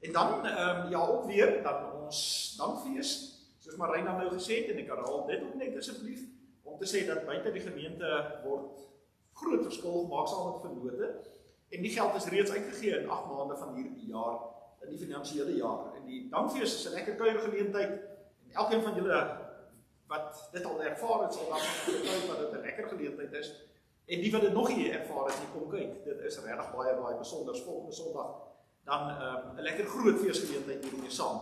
En dan, ja ook weer, dan ons dankfees, soos Marina nou gesê het, en ek herhaal dit ook net asseblief, om te sê dat buite die gemeente word groot verskil gemaak saam met vennote, en die geld is reeds uitgegee in 8 maande van hierdie jaar, in die finansiële jaar. En die dankfees is 'n lekker kuiergeleentheid, en elkeen van julle wat dit al ervaar het, sal dan getuig dat dit 'n lekker geleentheid is, en die wat dit nog nie ervaar het, nie kom kyk, dit is regtig baie besonder. Volgende Sondag dan 'n lekker groot feesgeleentheid hiermee saam.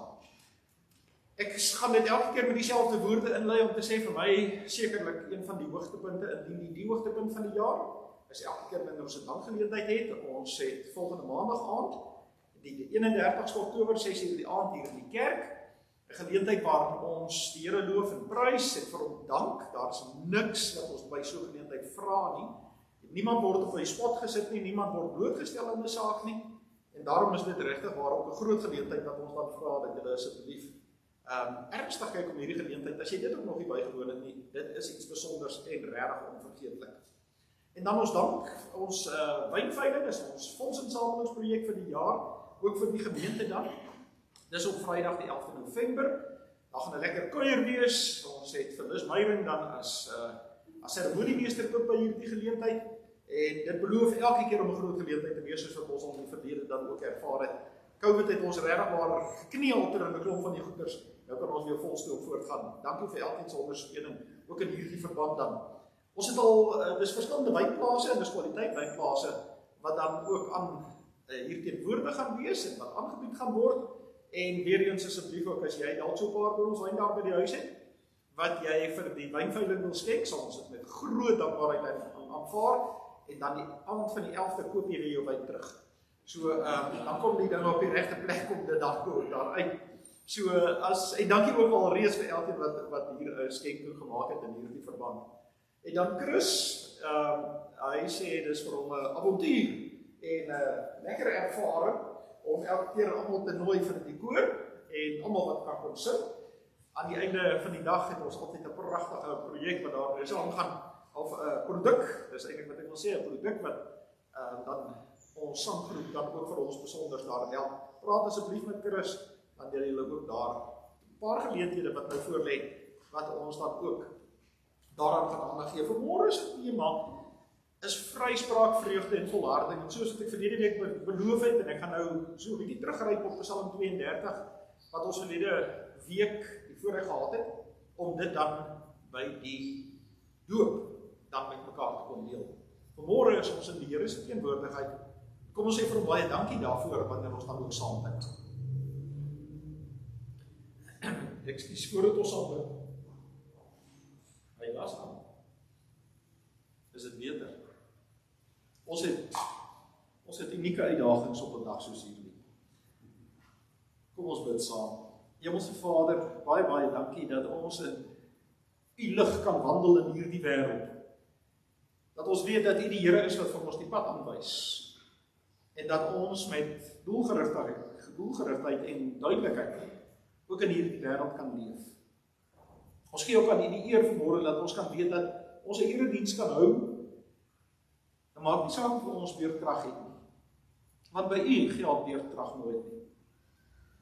Ek gaan dit elke keer met dieselfde woorde inlei om te sê vir my sekerlik een van die hoogtepunte, indien die hoogtepunt van die jaar is elke keer wanneer ons 'n dankgeleentheid het. Ons het volgende maandag aand, die 31ste Oktober 6:00 die aand hier in die kerk, 'n geleentheid waarin ons die Here loof en prys en vir hom dank. Daar's niks wat ons by so 'n geleentheid vra nie. Niemand word op die spot gesit nie, niemand word blootgestel aan 'n saak nie. En daarom is dit regtig waar ook 'n groot geleentheid wat ons dan vra dat julle asseblief ernstig kyk om hierdie geleentheid. As jy dit ook nog nie bygewoon het nie, dit is iets besonders en regtig onvergeetlik. En dan ons dank, ons wynveiling is ons fondsinsamelingsprojek vir die jaar, ook vir die gemeente dan. Dis op Vrydag die 11de November. Daar gaan 'n lekker kuier wees. Ons het vir Lis Meyering dan as seremoniemeester ook by hierdie geleentheid. En dit beloof elke keer om 'n groot geleentheid te wees, soos wat ons al in die verlede dan ook ervaar het. COVID het ons regtig maar gekneel ter in 'n klomp van die goeders. Nou kan ons weer volstoop voortgaan. Dankie vir elkeen se ondersteuning, ook in hierdie verband dan. Ons het al, dis verskillende wynplase en dis kwaliteit wynplase, wat dan ook aan hier teenwoordig gaan wees en wat aangebied gaan word. En weer eens asseblief ook, as jy dalk so 'n paar botels wyn daar by die huis het, wat jy vir die wynveiling wil skenk, sal ons dit met groot dankbaarheid aanvaar. En dan die aand van die 11de koop jy weer jou wyn terug. So, dan kom die ding op die regte plek om dit daar uit. So, en dankie ook al reeds vir elkeen wat hier 'n skenking gemaak het in hierdie verband. En dan Chris, hy sê dis vir hom 'n avontuur en 'n lekker ervaring om elke keer almal te nooi vir die koor en almal wat kan kom sing. Aan die einde van die dag het ons altyd 'n pragtige projek wat daar is aangaan, of 'n produk, dis eintlik wat ek wil sê, 'n produk wat dan ons sanggroep dan ook vir ons besonders daarin help. Praat asseblief met Chris, dan deel julle ook daar 'n paar geleenthede wat nou voorlê, wat ons dan ook daaraan gaan aandag gee. Vanmôre se tema is vryspraak, vreugde en volharding. En soos wat ek verlede week beloof het, en ek gaan nou so 'n bietjie terugryp op Psalm 32, wat ons verlede week die voorreg gehad het, om dit dan by die doop dan met mekaar te kon deel. Vanmôre is ons in die Here se teenwoordigheid. Kom ons sê vir hom baie dankie daarvoor, wanneer ons dan ook saam bid. Ekskuus, voordat ons sal bid. Hy was aan. Is dit beter? Ons het unieke uitdagings op 'n dag soos hierdie. Kom ons bid saam. Hemelse Vader, baie dankie dat ons in U lig kan wandel in hierdie wêreld. Dat ons weet dat U die Here is wat vir ons die pad aanwys. En dat ons met doelgerigtheid en duidelikheid ook in hierdie wêreld kan leef. Ons gee ook aan U die eer vanmôre dat ons kan weet dat ons 'n erediens kan hou. Dan maak nie saak of ons beerdkrag het nie. Want by U geld beerdkrag nooit nie.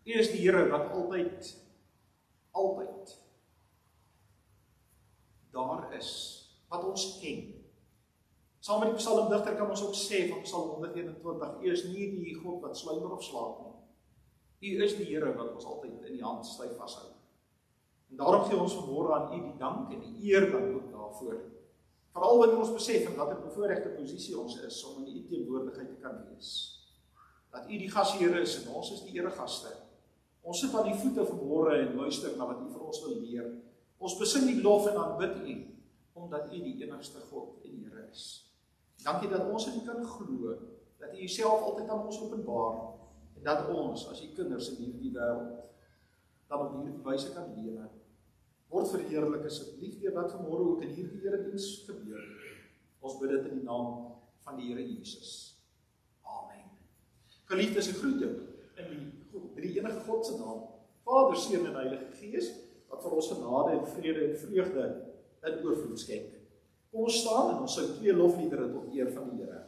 U is die Here wat altyd daar is, wat ons ken. Saam met die psalmdigter kan ons ook sê van Psalm 121, U is nie die God wat sluimer of slaap nie. U is die Here wat ons altyd in die hand styf vashou. En daarom gee ons vanmôre aan U die dank en die eer dan ook daarvoor. Veral wanneer ons besef dat dit 'n bevoorregte posisie ons is om in U teenwoordigheid te kan wees. Dat U die gasheer is en ons is die eregaste. Ons sit aan die voete vanmôre en luister na wat U vir ons wil leer. Ons besing die lof en aanbid U, omdat U die enigste God en Here is. Dankie dat ons in U kan glo, dat U Uself altyd aan ons openbaar, en dat ons, as U kinders in hierdie wêreld, dan op hierdie wyse kan lewe. Word verheerlik asseblief deur wat vanmôre ook in hierdie erediens gebeur. Ons bid dit in die naam van die Here Jesus. Amen. Geliefdes, 'n groete in die enige God se naam, Vader, Seun en Heilige Gees, wat vir ons genade en vrede en vreugde in oorvloed skenk. Kom ons staan en ons sing 2 lofliedere tot eer van die Here.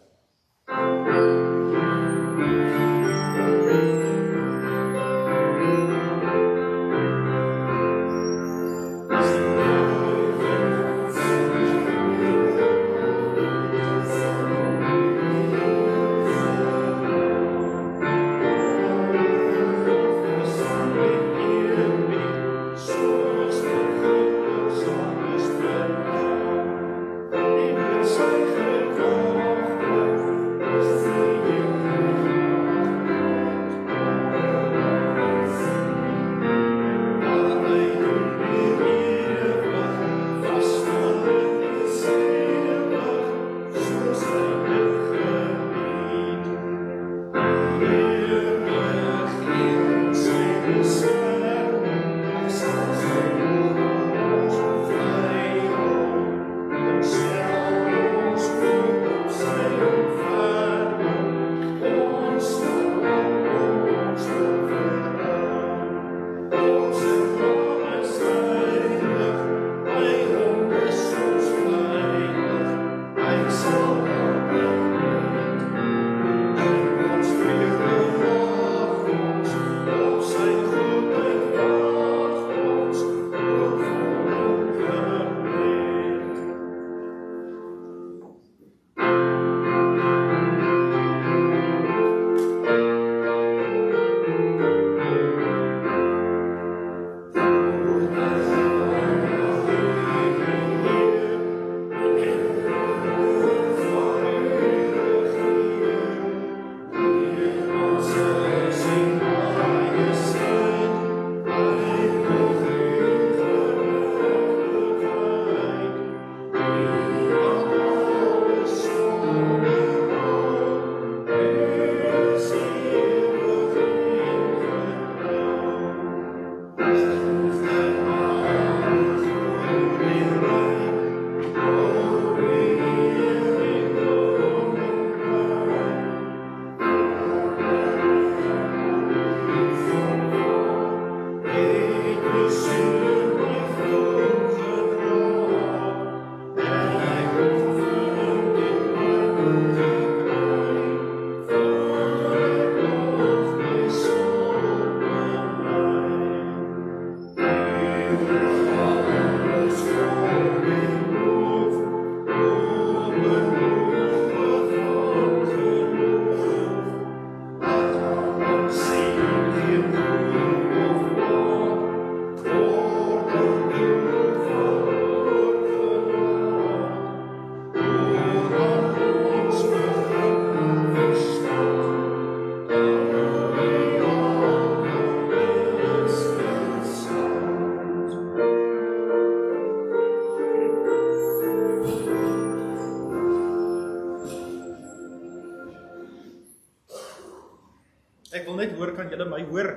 kan julle my hoor?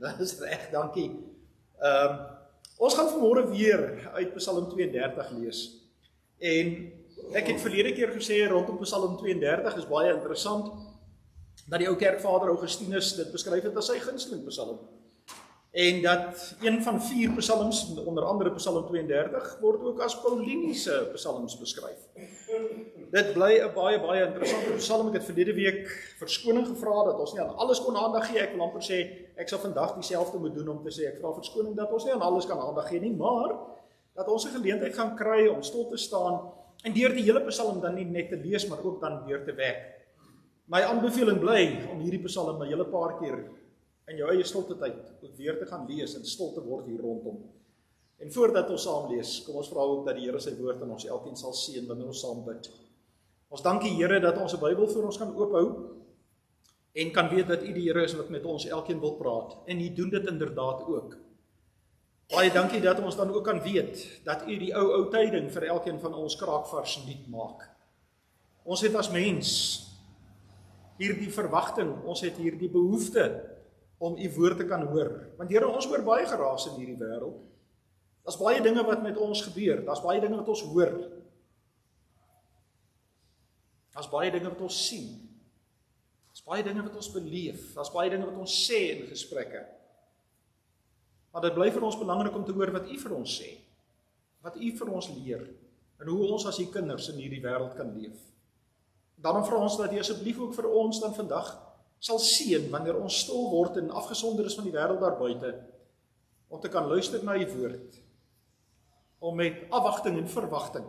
Dat is reg, dankie. Ons gaan vanmôre weer uit Psalm 32 lees. En ek het verlede keer gesê rondom Psalm 32 is baie interessant dat die ou kerkvader Augustinus dit beskryf het as sy gunsteling psalm. En dat een van 4 psalms, onder andere Psalm 32, word ook as Pauliniese psalms beskryf. Dit bly 'n baie interessante psalm. Ek het verlede week verskoning gevra dat ons nie aan alles kon aandag gee. Ek wil amper sê, ek sal vandag dieselfde moet doen om te sê, ek vra verskoning dat ons nie aan alles kan aandag gee nie, maar dat ons 'n geleentheid gaan kry om stil te staan en deur die hele psalm dan nie net te lees, maar ook dan deur te werk. My aanbeveling bly om hierdie psalm 'n hele paar keer in jou eie stilte tyd ook weer te gaan lees en stil te word hier rondom. En voordat ons saam lees, kom ons vra ook dat die Here sy woord aan ons elkeen sal seën wanneer ons saam bid. Ons dank die Here dat ons 'n Bybel vir ons kan oophou en kan weet dat U die Here is wat met ons elkeen wil praat. En U doen dit inderdaad ook. Baie dankie dat ons dan ook kan weet dat U die ou tyding vir elkeen van ons kraakvars nuut maak. Ons het as mens hierdie verwagting, ons het hierdie behoefte om U woord te kan hoor. Want Here, ons hoor baie geraas in hierdie wêreld. Daar's baie dinge wat met ons gebeur, daar's baie dinge wat ons hoor. Daar's baie dinge wat ons sien. Daar's baie dinge wat ons beleef, daar's baie dinge wat ons sê in gesprekke. Maar dit bly vir ons belangrik om te hoor wat U vir ons sê, wat U vir ons leer, en hoe ons as U kinders in hierdie wêreld kan leef. Daarom vra ons dat U asseblief ook vir ons dan vandag sal seën wanneer ons stil word en afgesonder is van die wêreld daar buite, om te kan luister na U woord, om met afwagting en verwagting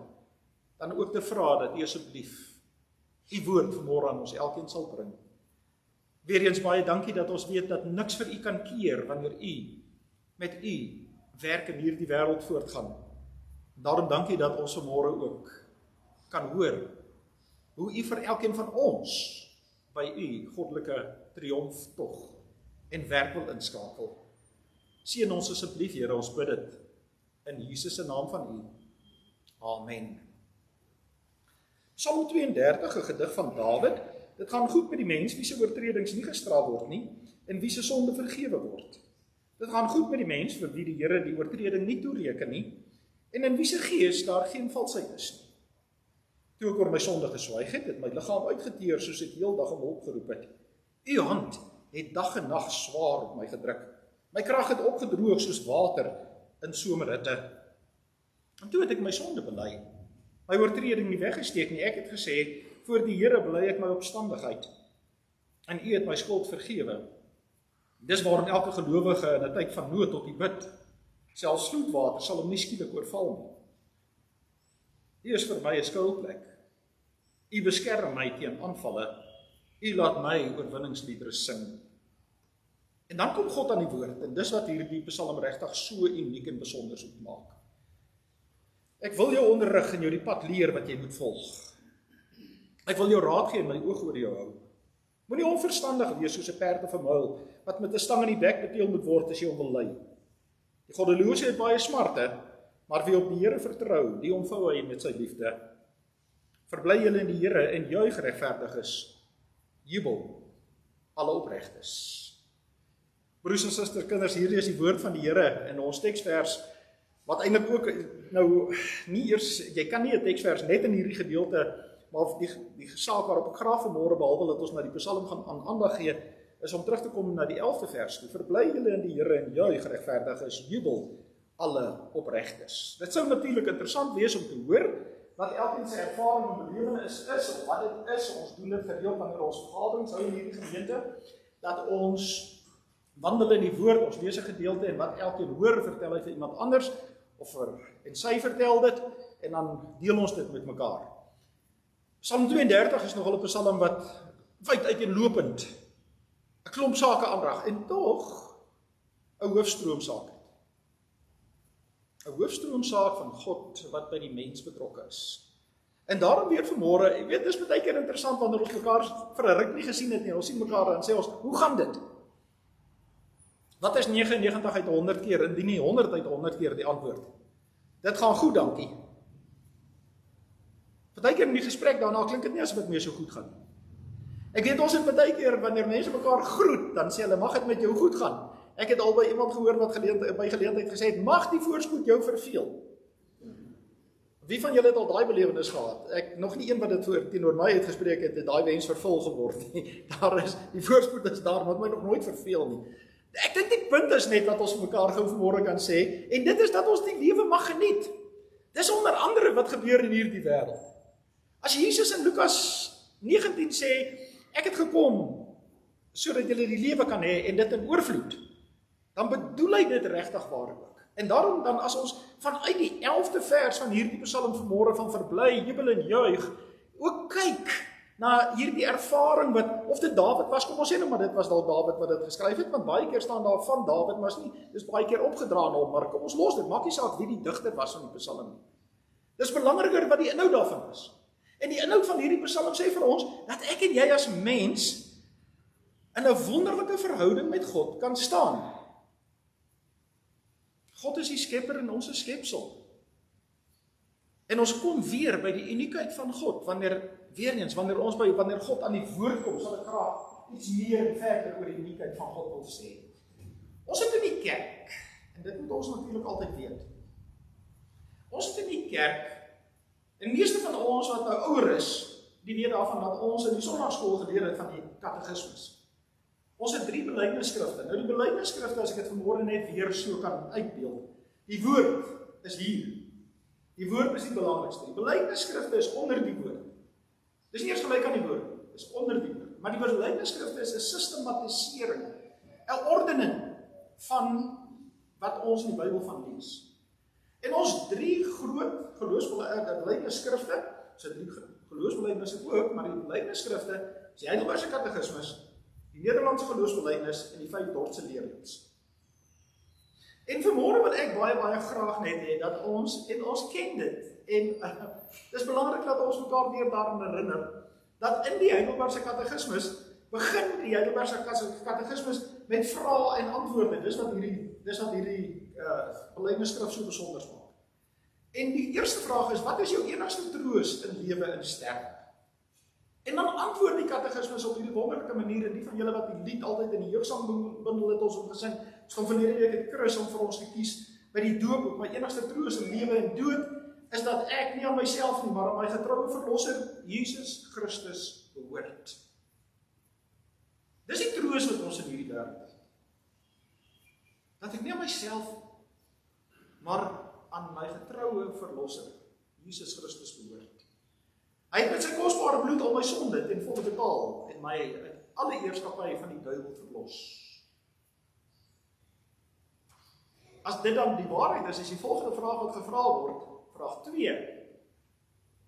dan ook te vra dat U asseblief U woord vanmôre aan ons elkeen sal bring. Weereens baie dankie dat ons weet dat niks vir U kan keer wanneer U met U werk in hierdie wêreld voortgaan. Daarom dankie dat ons vanmôre ook kan hoor hoe U vir elkeen van ons by U goddelike triomftog en werk wil inskakel. Seën ons asseblief, Here, ons bid dit in Jesus se naam van U. Amen. Psalm 32, 'n gedig van Dawid. Dit gaan goed met die mens wie se oortredings nie gestraf word nie en wie se sonde vergewe word. Dit gaan goed met die mens vir wie die Here die oortreding nie toereken nie en in wie se gees daar geen valsheid is nie. Toe ek oor my sonde geswyg het my liggaam uitgeteer soos ek heeldag om hulp geroep het. U hand het dag en nag swaar op my gedruk. My krag het opgedroog soos water in somerhitte. En toe het ek my sonde bely, my oortreding nie weggesteek nie. Ek het gesê, voor die Here bely ek my opstandigheid. En U het my skuld vergewe. Dis waarom elke gelowige in 'n tyd van nood tot U bid. Selfs vloedwater sal hom nie skielik oorval nie. U is vir my 'n skuilplek. U beskerm my teen aanvalle. U laat my oorwinningsliedere sing. En dan kom God aan die woord, en dis wat hierdie psalm regtig so uniek en besonder maak. Ek wil jou onderrig en jou die pad leer wat jy moet volg. Ek wil jou raad gee en my oog oor jou hou. Moenie onverstandig wees soos 'n perd of 'n muil, wat met 'n stang in die bek beteel moet word as jy hom wil lei. Die goddelose het baie smarte, maar wie op die Here vertrou, die omvou hy met sy liefde. Verbly julle in die Here en juig regverdiges, jubel alle opregtes. Broers en susters, kinders, hierdie is die woord van die Here in ons teksvers, wat eintlik ook nou nie eers, jy kan nie 'n teksvers net in hierdie gedeelte, maar die saak waarop ek graag vanmôre, behalwe dat ons na die psalm gaan aandag gee, is om terug te kom na die 11de vers toe. Verbly julle in die Here en juig regverdiges, jubel alle opregtes. Dit sou natuurlik interessant wees om te hoor wat elkeen sy ervaring en belewenis is, of wat dit is. Ons doen dit gereeld wanneer ons vergaderings hou in hierdie gemeente, dat ons wandel in die woord, ons lees 'n gedeelte en wat elkeen hoor, vertel hy vir iemand anders, en sy vertel dit, en dan deel ons dit met mekaar. Psalm 32 is nogal 'n psalm wat wyd uiteenlopend 'n klomp sake aandrag, en tog 'n hoofstroomsaak het. 'n hoofstroomsaak van God wat by die mens betrokke is. En daarom weer vanmôre, ek weet, dis baie keer interessant wanneer ons mekaar vir 'n ruk nie gesien het nie, ons sien mekaar en sê ons, hoe gaan dit? Wat is 99 uit 100 keer, indien nie 100 uit 100 keer die antwoord? Dit gaan goed, dankie. Partykeer in die gesprek daarna klink dit nie asof dit meer so goed gaan. Ek weet ons het baie keer, wanneer mense mekaar groet, dan sê hulle, mag dit met jou goed gaan. Ek het al by iemand gehoor wat by geleentheid gesê het, mag die voorspoed jou verveel. Wie van julle het al daai belewenis gehad? Ek nog nie een wat dit teenoor my uitgespreek het daai wens vervul geword nie. Daar is, die voorspoed is daar, moet my nog nooit verveel nie. Ek dink die punt is net wat ons vir mekaar gou vanmôre kan sê, en dit is dat ons die lewe mag geniet. Dis onder andere wat gebeur in hierdie wêreld. As Jesus in Lukas 19 sê, ek het gekom sodat julle die lewe kan hê en dit in oorvloed, dan bedoel hy dit regtig waar ook. En daarom dan as ons vanuit die 11de vers van hierdie Psalm vanmôre van verbly, jubel en juig, ook kyk na hierdie ervaring wat, of dit Dawid was, kom ons sê nou maar dit was dalk Dawid wat dit geskryf het, want baie keer staan daar van Dawid, maar dis baie keer opgedra na hom, maar kom ons los dit, maak nie saak wie die digter was van die Psalm nie. Dis belangriker wat die inhoud daarvan is. En die inhoud van hierdie Psalm sê vir ons, dat ek en jy as mens in 'n wonderlike verhouding met God kan staan. God is die skepper en ons is skepsel. En ons kom weer by die uniekheid van God, wanneer God aan die woord kom, sal ek graag iets meer verder oor die uniekheid van God wil sê. Ons het in die kerk, en dit moet ons natuurlik altyd weet, ons het in die kerk, en meeste van ons wat nou ouer is, die weet daarvan dat ons in die sondagskool geleer het van die katekismes. Ons het 3 belydenisskrifte. Nou die belydenisskrifte, as ek dit vanmôre net weer so kan uitbeeld. Die woord is hier. Die woord is die belangrikste. Die belydenisskrifte is onder die woord. Dis nie eers gelyk aan die woord, dis onder die woord. Maar die belydenisskrifte is 'n sistematisering, 'n ordening van wat ons in die Bybel van lees. En ons 3 groot geloofsbelydenisskrifte, so 3 geloofsbelydenisse ook, maar die belydenisskrifte is die Heidelbergse Katekismes, die Nederlandse geloofsbelydenis en die 5 Dordtse leerreëls. En vanmôre wil ek baie graag net hê dat ons ken dit. En dis belangrik dat ons mekaar weer daaraan herinner dat in die Heidelbergse Katekismes begin die Heidelbergse Katekismes met vrae en antwoorde. Dis wat hierdie belydenisskrif so besonder maak. En die eerste vraag is, wat is jou enigste troos in lewe en sterwe? En dan antwoord die katekismes op hierdie wonderlike manier, en die van julle wat die lied altyd in die jeugsang-bundel het ons opgesing, ons gaan verlede week het Chris om vir ons gekies by die doop, ook my enigste troos in lewe en dood, is dat ek nie aan myself nie, maar aan my getroue verlosser, Jesus Christus, behoort. Dis die troos wat ons in hierdie wêreld het. Dat ek nie aan myself, maar aan my getroue verlosser, Jesus Christus, behoort. Hy het met sy kosbare bloed al my sonde ten volle betaal en my uit alle heerskappy van die duiwel verlos. As dit dan die waarheid is die volgende vraag wat gevra word, vraag 2.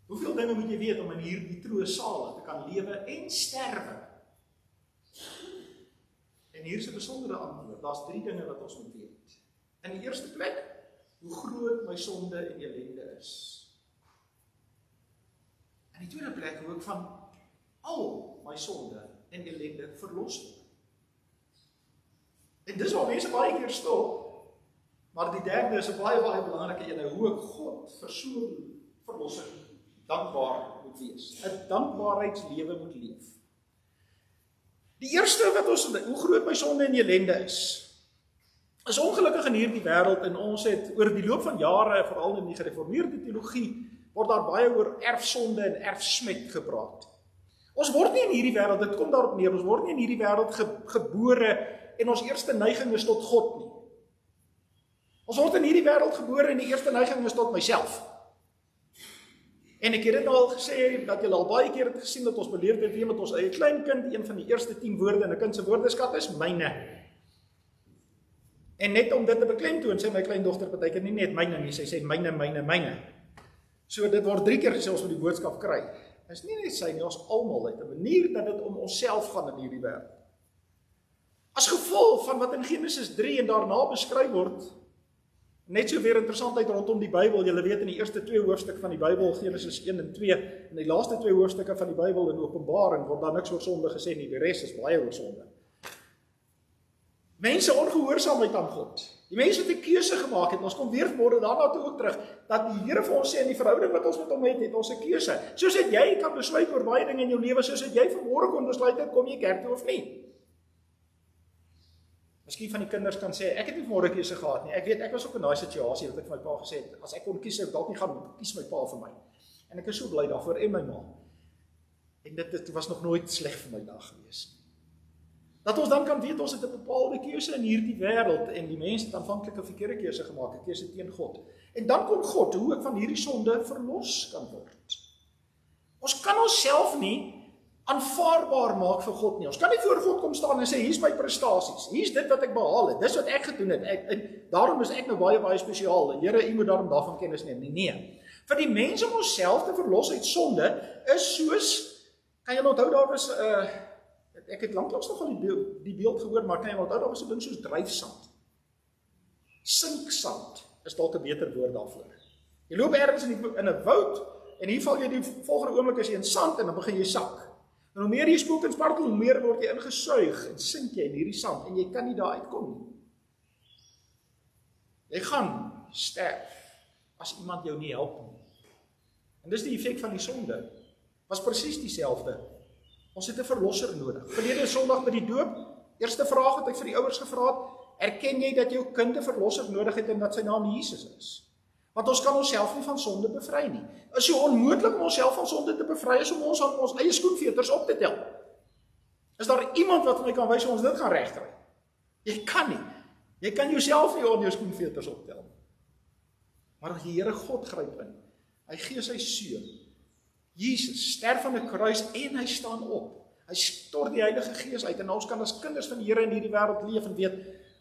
Hoeveel dinge moet jy weet om in hierdie troos salig te kan lewe en sterwe? En hier is 'n besondere antwoord. Daar's 3 dinge wat ons moet weet. In die eerste plek, hoe groot my sonde en ellende is. In die tweede plek, hoe ek van al my sonde en ellende verlos word. En dis waar mense baie keer stop, maar die derde is 'n baie belangrike een, hoe ek God vir so verlosser dankbaar moet wees. 'n dankbaarheidslewe moet leef. Die eerste wat ons, hoe groot my sonde en ellende is ongelukkig in hierdie wêreld, en ons het oor die loop van jare, veral in die gereformeerde teologie, word daar baie oor erfsonde en erfsmet gepraat. Ons word nie in hierdie wêreld, dit kom daarop neer, ons word nie in hierdie wêreld gebore en ons eerste neiging is tot God nie. Ons word in hierdie wêreld gebore en die eerste neiging is tot myself. En ek het dit al gesê, dat julle al baie keer het gesien, dat ons beleef het weer met ons eie kleinkind, een van die eerste 10 woorde in 'n kind se woordeskat is myne. En net om dit te beklemtoon, sê my kleindogter partykeer nie net myne nie, sy sê myne. So dit word 3 keer gesê ons moet die boodskap kry. Dit is nie net sy nie, ons almal uit 'n manier dat dit om onsself gaan in hierdie wêreld. As gevolg van wat in Genesis 3 en daarna beskryf word, net so weer interessantheid rondom die Bybel. Julle weet in die eerste 2 hoofstukke van die Bybel, Genesis 1 en 2, en die laaste 2 hoofstukke van die Bybel in Openbaring word daar niks oor sonde gesê nie, die res is baie oor sonde. Mense ongehoorsaamheid aan God. Die mense wat 'n keuse gemaak het, ons kom weer môre daarna toe ook terug, dat die Here vir ons sê in die verhouding wat ons met hom het ons 'n keuse. Soos dat jy kan besluit oor baie dinge in jou lewe, soos dat jy vanmôre kon besluit het, kom jy kerk toe of nie. Miskien van die kinders kan sê, ek het nie vanmôre keuse gehad nie. Ek weet, ek was ook in daai situasie wat ek vir my pa gesê het, as ek kon kies, sou ek dalk nie gaan kies my pa vir my. En ek is so bly daarvoor en my ma. En dit was nog nooit sleg vir my dag gewees. Dat ons dan kan weet, ons het 'n bepaalde keuse in hierdie wêreld en die mense het aanvanklik 'n verkeerde keuse gemaak, 'n keuse teen God. En dan kom God, hoe ek van hierdie sonde verlos kan word. Ons kan onsself nie aanvaarbaar maak vir God nie. Ons kan nie voor God kom staan en sê, hier's my prestasies, hier's dit wat ek behaal het, dis wat ek gedoen het, daarom is ek nou baie spesiaal, Here, u moet daarvan kennis neem. Nee. Vir die mens om onsself te verlos uit sonde, is soos, kan jy onthou, daar was, ek het lanklaas nog al die beeld gehoor, maar kan jy onthou, daar was 'n ding soos dryfsand. Sinksand is dalk 'n beter woord daarvoor. Jy loop ergens in 'n woud, en hier val jy die volgende oomblik as jy in sand, en dan begin jy sak. En hoe meer jy spook en spartel, hoe meer word jy ingesuig, en sink jy in hierdie sand, en jy kan nie daar uitkom nie. Jy gaan sterf, as iemand jou nie help nie. En dis die effek van die sonde, was presies dieselfde. Ons het 'n verlosser nodig. Verlede Sondag by die doop, eerste vraag wat ek vir die ouers gevra het, erken jy dat jou kind 'n verlosser nodig het en dat sy naam Jesus is? Want ons kan onsself nie van sonde bevry nie. Is so onmoontlik om onsself van sonde te bevry as om ons aan ons eie skoenveters op te tel. Is daar iemand wat my kan wys hoe ons dit gaan regkry? Jy kan nie. Jy kan jouself nie aan jou skoenveters optel. Maar die Here God gryp in. Hy gee sy seun. Jesus sterf aan 'n kruis en hy staan op. Hy stort die Heilige Gees uit en ons kan as kinders van die Here in hierdie wêreld leef en weet,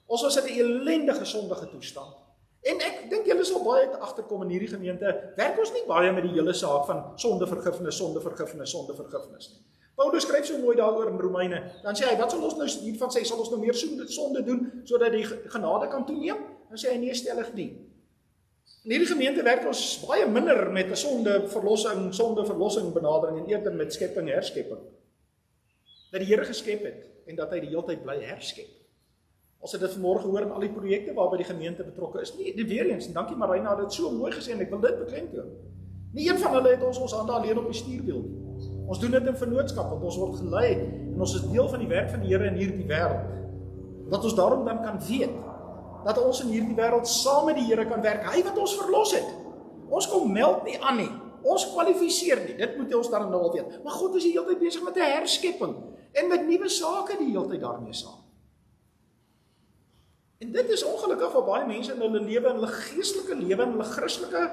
ons was in 'n ellendige sondige toestand. En ek dink julle sal baie agterkom in hierdie gemeente, werk ons nie baie met die hele saak van sondevergifnis, sondevergifnis, sondevergifnis nie. Paulus skryf so mooi daaroor in Romeine, dan sê hy, wat sal ons nou hiervan sê, sal ons nou meer sonde doen, sodat die genade kan toeneem? Dan sê hy, nee, stellig nie. In hierdie gemeente werk ons baie minder met 'n sondeverlossing benadering en eerder met skepping en herskepping. Dat die Here geskep het en dat hy die hele tyd bly herskep. Ons het dit vanmôre gehoor in al die projekte waarby die gemeente betrokke is. Nee, weer eens, en dankie Marina, het dit so mooi gesê en ek wil dit beklemtoon. Nie een van hulle het ons hande alleen op die stuurwiel nie. Ons doen dit in vennootskap, want ons word gelei en ons is deel van die werk van die Here in hierdie wêreld. Dat ons daarom dan kan weet dat ons in hierdie wêreld saam met die Here kan werk. Hy wat ons verlos het. Ons kom meld nie aan nie. Ons kwalifiseer nie. Dit moet ons dan nou al weet. Maar God is die hele tyd besig met 'n herskepping en met nuwe sake die hele tyd daarmee saam. En dit is ongelukkig vir baie mense in hulle lewe, in hulle geestelike lewe, in hulle Christelike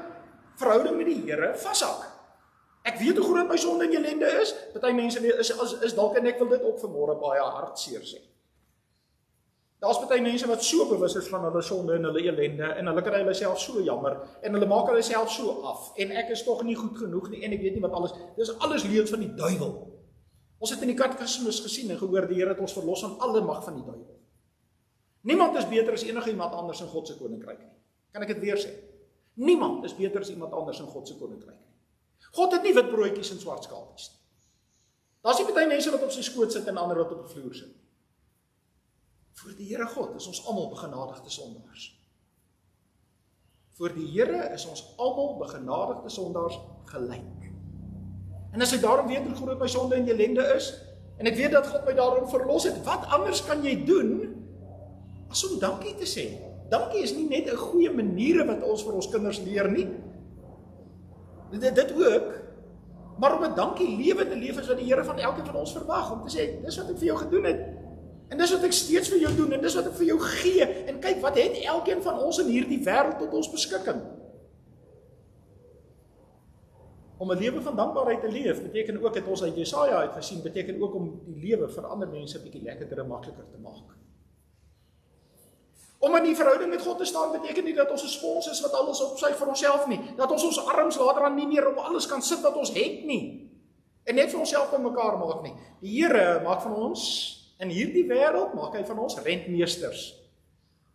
verhouding met die Here vashak. Ek weet hoe groot my sonde en ellende is. Party mense is dalk, en ek wil dit ook vanmôre baie hartseer sê. Daar's baie mense wat so bewus is van hulle sonde en hulle ellende en hulle kry hulle self so jammer en hulle maak hulle self so af en ek is tog nie goed genoeg nie en ek weet nie wat alles. Dis alles leuns van die duiwel. Ons het in die katekismus gesien en gehoor die Here het ons verlos van alle mag van die duiwel. Niemand is beter as enige iemand anders in God se koninkryk nie. Kan ek dit weer sê? Niemand is beter as iemand anders in God se koninkryk nie. God het nie wit broodjies en swart skapies nie. Daar's nie baie mense wat op sy skoot sit en ander wat op die vloer sit. Voor die Here God is ons almal begenadigde sondaars. Voor die Here is ons almal begenadigde sondaars gelyk. En as ek daarom weet hoe groot my sonde en ellende is, en ek weet dat God my daarom verlos het, wat anders kan jy doen as om dankie te sê? Dankie is nie net 'n goeie maniere wat ons vir ons kinders leer nie. Dit ook, maar om 'n dankie lewe te leef is wat die Here van elkeen van ons verwag, om te sê, dis wat ek vir jou gedoen het. En dis wat ek steeds vir jou doen, en dis wat ek vir jou gee, en kyk, wat het elkeen van ons in hierdie wêreld tot ons beskikking? Om 'n lewe van dankbaarheid te leef, beteken ook, het ons uit Jesaja uit gesien, beteken ook om die lewe vir ander mense 'n bietjie lekkerder en makliker te maak. Om in die verhouding met God te staan, beteken nie dat ons 'n spons is wat alles opsuig vir onsself nie, dat ons arms later aan nie meer op alles kan sit wat ons het nie, en net vir onsself by mekaar maak nie. Die Here maak van ons, in hierdie wêreld maak hy van ons rentmeesters,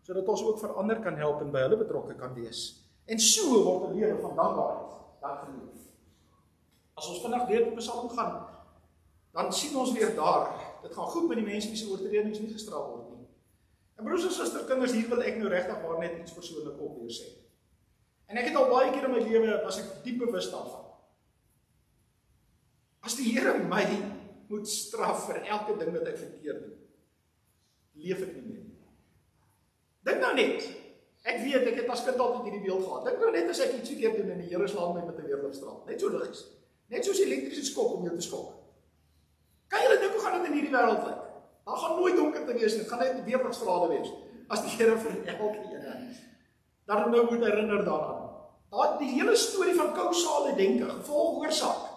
sodat ons ook vir ander kan help en by hulle betrokke kan wees. En so word 'n lewe van dankbaarheid dan geleef. As ons vandag weer op Psalm gaan, dan sien ons weer daar, dit gaan goed met die mense wie se oortredings nie gestraf word nie. En broers en susterkinders, hier wil ek nou regtig maar net iets persoonlik op weer sê. En ek het al baie keer in my lewe, was ek diep bewus daarvan. As die Here my moet straf vir elke ding wat ek verkeerd doen, leef ek nie meer. Dink nou net, ek weet, ek het as kind altyd hierdie beeld gehad, dink nou net as ek iets verkeerd doen en die Here slaan my met 'n weerligstraal, net so liggies, net soos elektriese skok om jou te skok. Kan julle dink hoe gaan dit in hierdie wêreld lyk? Daar gaan nooit donker te wees nie, dit gaan net weerligstrale wees, as die Here vir elke een dan nou moet herinner daaraan. Die hele storie van kausale denke, gevolg oorsaak.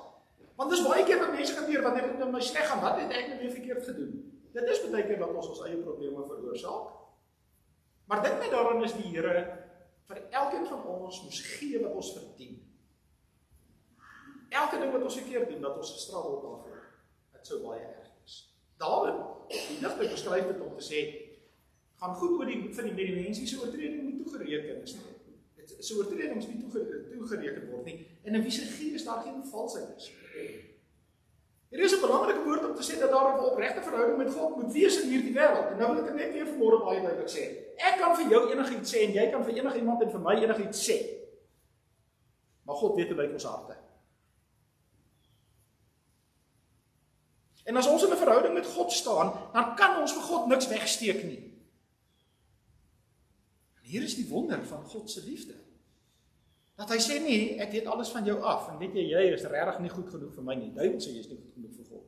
Want dis baie keer wat mense gebeur, wat het met my sleg gaan, wat het ek nou weer verkeerd gedoen? Dit is baie keer dat ons eie probleme veroorsaak. Maar dit net daarom is die Here vir elkeen van ons moes gee wat ons verdien. Elke ding wat ons verkeerd doen, dat ons gestraf word daarvoor. Dit sou baie erg is. Daarom, die digter beskryf dit om te sê, gaan goed oor die hoed van die mensie se oortreding nie toegereken is nie. So oortredings nie toegereken word nie, en in wie se gees daar geen valsheid is. Hier is 'n belangrike woord om te sê dat daar 'n opregte verhouding met God moet wees in hierdie wêreld. En nou wil ek dit net weer vanmôre baie duidelik sê. Ek kan vir jou enigiets sê en jy kan vir enigiemand en vir my enigiets sê. Maar God weet hoe lyk ons harte. En as ons in 'n verhouding met God staan, dan kan ons vir God niks wegsteek nie. Hier is die wonder van God se liefde. Dat hy sê nie, ek weet alles van jou af, en weet jy is regtig nie goed genoeg vir my nie. Duiwel sê jy is nie goed genoeg vir God.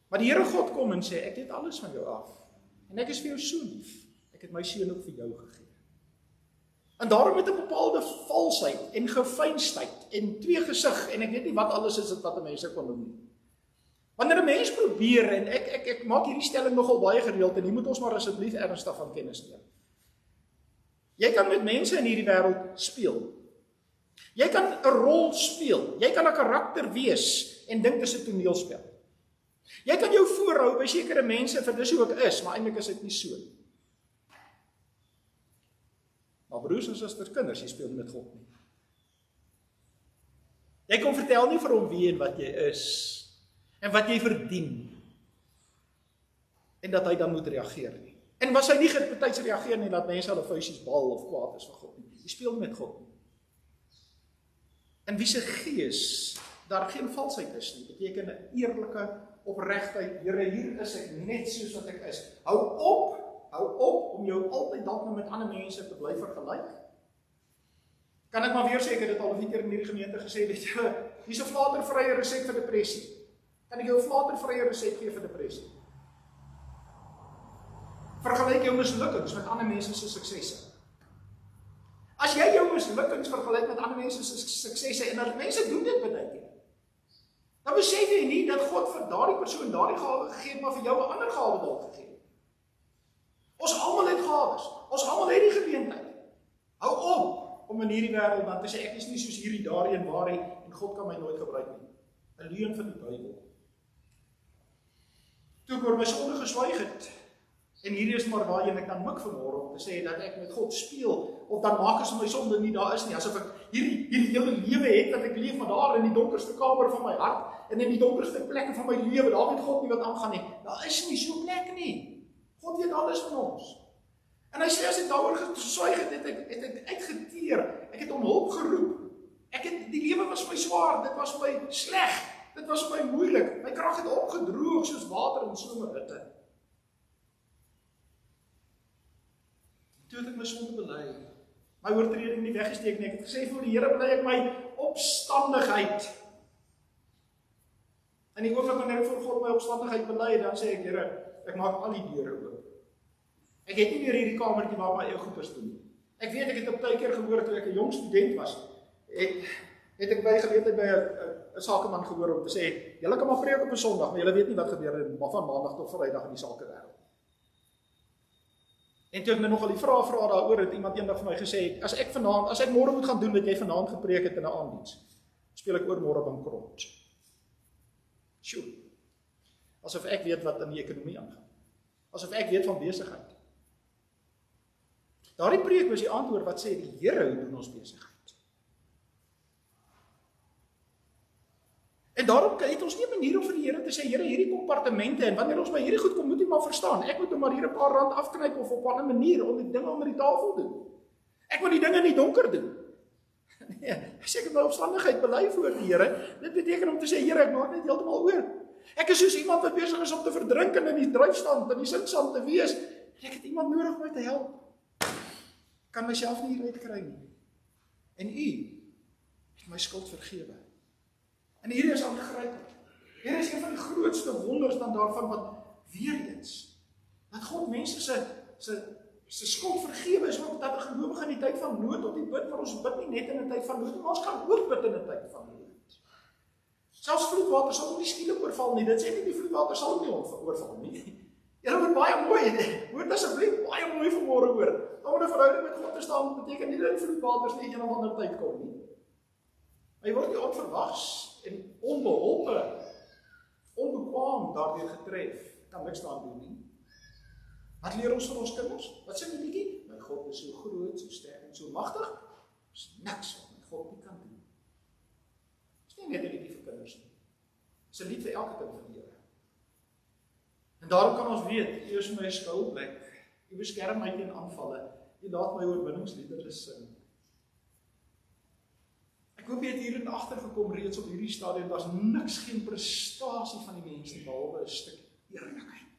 Maar die Here God kom en sê, ek weet alles van jou af, en ek is vir jou so lief, ek het my seun ook vir jou gegee. En daarom met 'n bepaalde valsheid, en gefeinsheid, en tweegesig, en ek weet nie wat alles is dit wat mense kon doen nie. Wanneer 'n mens probeer, en ek maak hierdie stelling nogal baie gereeld, en hier moet ons maar asseblief ernstig van kennis neem. Jy kan met mense in hierdie wêreld speel. Jy kan 'n rol speel. Jy kan 'n karakter wees en dink dit is 'n toneelspel. Jy kan jou voorhou by sekere mense vir dis hoe ek is, maar eintlik is dit nie so. Maar broers en susters, kinders, jy speel nie met God nie. Jy kom vertel nie vir hom wie en wat jy is en wat jy verdien en dat hy dan moet reageer nie. En was hy nie betyds reageer nie dat mense hulle vuisies bal of kwaad is vir God nie. Jy speel met God nie. In wie se gees daar geen valsheid is nie, beteken 'n eerlike opregtheid. Here, hier is ek net soos wat ek is. Hou op om jou altyd dalk met ander mense te bly vergelyk. Kan ek maar weer sê, ek het dit al 'n keer in hierdie gemeente gesê, weet jy, hier's 'n flatervrye resep vir depressie. Kan ek jou 'n flatervrye resep gee vir depressie? Vergelyk jou mislukkings met ander mense se suksesse. As jy jou mislukkings vergelyk met ander mense se suksesse, en dat mense doen dit baie keer, dan besef jy nie dat God vir daardie persoon daardie gawe gegee het, maar vir jou 'n ander gawe dalk gegee het. Ons almal het gawes. Ons almal het die geleentheid. Hou op om in hierdie wêreld dan te sê ek is nie soos hierdie, daardie en waarie en God kan my nooit gebruik nie. 'n Leuen van die Bybel. Toe ek oor my sonde geswyg het, en hierdie is maar waarheen ek kan mik vanmôre om te sê dat ek met God speel, of dan maak as my sonde nie daar is nie, asof ek hierdie hele lewe het, dat ek leef maar daar in die donkerste kamer van my hart, en in die donkerste plekke van my lewe, daar weet God nie wat aangaan nie. Daar is nie so 'n plek nie. God weet alles van ons. En hy sê as ek daaroor geswyg het, het ek uitgeteer, ek het om hulp geroep. Die lewe was my swaar, dit was my sleg, dit was my moeilik, my krag het opgedroog soos water in somerhitte. Toe het ek my sonde bely, my oortreding nie weggesteek nie, ek het gesê vir die Here bely ek my opstandigheid. En die oomblik wanneer ek voor God my opstandigheid bely, dan sê ek, Here, ek maak al die deure oop. Ek het nie meer hierdie kamertjie waar my eie goeders doen nie. Ek weet, ek het op tyd keer gehoor toe ek 'n jong student was, het ek by geleentheid by 'n sakeman gehoor om te sê, julle kan maar preek op 'n Sondag, maar julle weet nie wat gebeur van Maandag tot Vrydag in die sakewêreld. En toe ek my nogal die vraag daaroor, het iemand eendag vir my gesê, as ek môre moet gaan doen wat jy vanaand gepreek het in 'n aanddiens, speel ek oor môre bankrot. Sjoe. Asof ek weet wat in die ekonomie aangaan. Asof ek weet van besigheid. Daardie preek was die antwoord wat sê die Here doen ons besigheid. En daarom het ons nie 'n manier om vir die Here te sê, Here, hierdie kompartemente, en wanneer ons by hierdie goed kom, moet jy maar verstaan, ek moet nou maar hier 'n paar rand afknyp of op 'n ander manier om die dinge onder die tafel doen. Ek moet die dinge in die donker doen. Nee, as ek my omstandigheid bely voor die Here, dit beteken om te sê, Here, ek maak net heeltemal oor. Ek is soos iemand wat besig is om te verdrink in die dryfstand, in die sinkstand te wees, en ek het iemand nodig om my te help. Ek kan myself nie hieruit kry nie. En U het my skuld vergewe. En hierdie is aangrypend. Hierdie is een van die grootste wonders dan daarvan wat weer eens, dat God mense se skuld vergewe is, want dat 'n gelowige in die tyd van nood tot die bid, maar ons bid nie net in 'n tyd van nood, maar ons kan ook bid in 'n tyd van nood. Selfs vloedwater sal nie skielik oorval nie, dit sê nie die vloedwater sal nie oorval nie. Julle moet baie mooi, moet asseblief baie mooi vanmôre hoor. Om 'n verhouding met God te staan, beteken nie dat die vloedwaters nie een of ander tyd kom nie. Maar jy word nie onverwags en onbeholpe, onbekwaam daardeur getref, kan niks daaraan doen nie. Wat leer ons van ons kinders? Wat sê die liedjie? My God is so groot, so sterk en so magtig, daar is niks wat my God nie kan doen. Dit is nie net 'n liedjie vir kinders nie. Dit is 'n lied vir elke kind van die Here. En daarom kan ons weet, U is my skuilplek, U beskerm my teen aanvalle, U laat my oorwinningsliedere sing. Ek hoop jy het hierin agtergekom reeds op hierdie stadium, daar's niks, geen prestasie van die mens nie, behalwe 'n stuk eerlikheid.